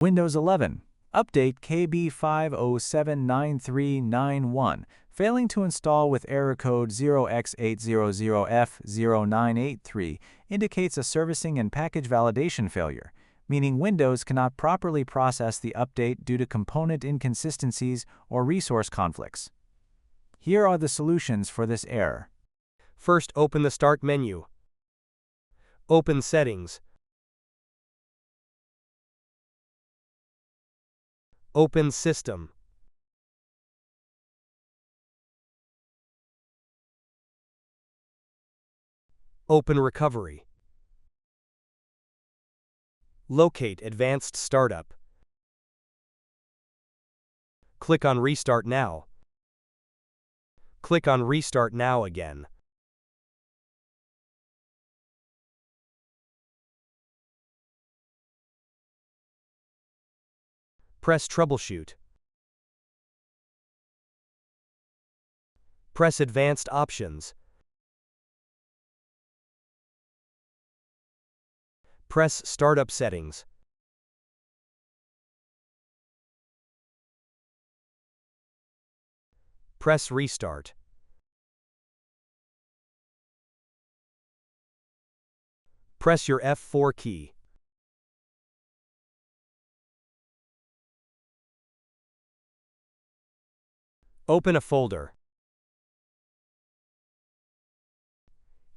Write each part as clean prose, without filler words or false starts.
Windows 11. Update KB5079391. Failing to install with error code 0x800f0983 indicates a servicing and package validation failure, meaning Windows cannot properly process the update due to component inconsistencies or resource conflicts. Here are the solutions for this error. First, open the Start menu. Open Settings. Open System. Open Recovery. Locate Advanced Startup. Click on Restart Now. Click on Restart Now again. Press Troubleshoot. Press Advanced Options. Press Startup Settings. Press Restart. Press your F4 key. Open a folder.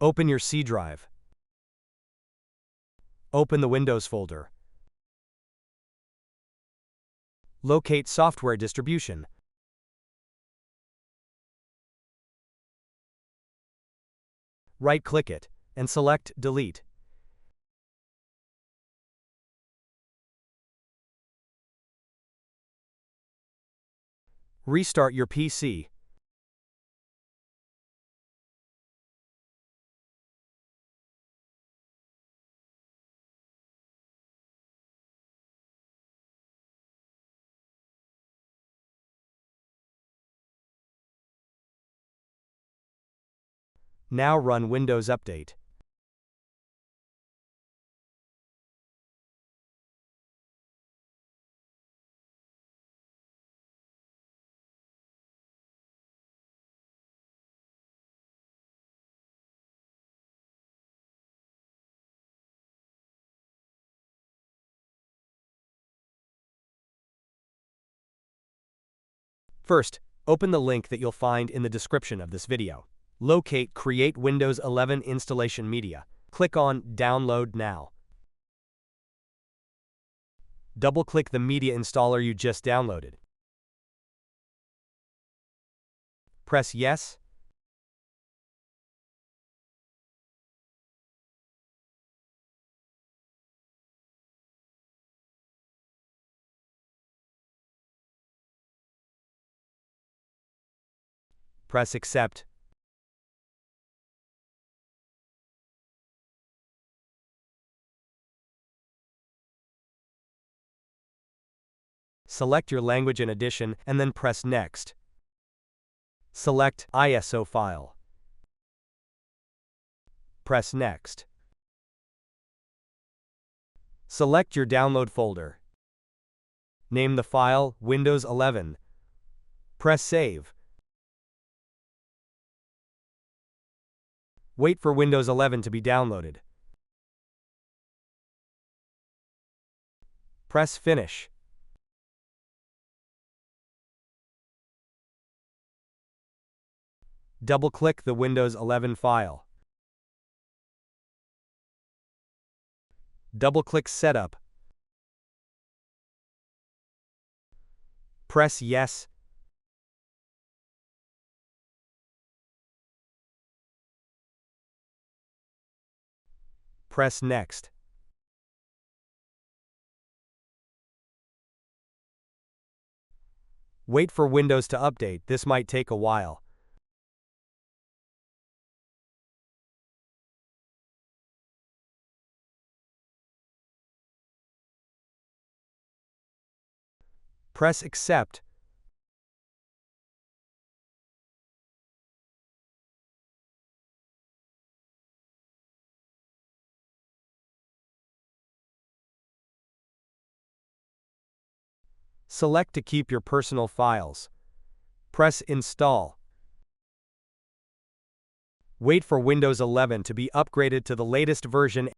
Open your C drive. Open the Windows folder. Locate Software Distribution. Right-click it and select Delete. Restart your PC. Now run Windows Update. First, open the link that you'll find in the description of this video. Locate Create Windows 11 Installation Media. Click on Download Now. Double-click the media installer you just downloaded. Press Yes. Press Accept. Select your language and edition and then press Next. Select ISO file. Press Next. Select your download folder. Name the file Windows 11. Press Save. Wait for Windows 11 to be downloaded. Press Finish. Double-click the Windows 11 file. Double-click Setup. Press Yes. Press Next. Wait for Windows to update. This might take a while. Press Accept. Select to keep your personal files. Press Install. Wait for Windows 11 to be upgraded to the latest version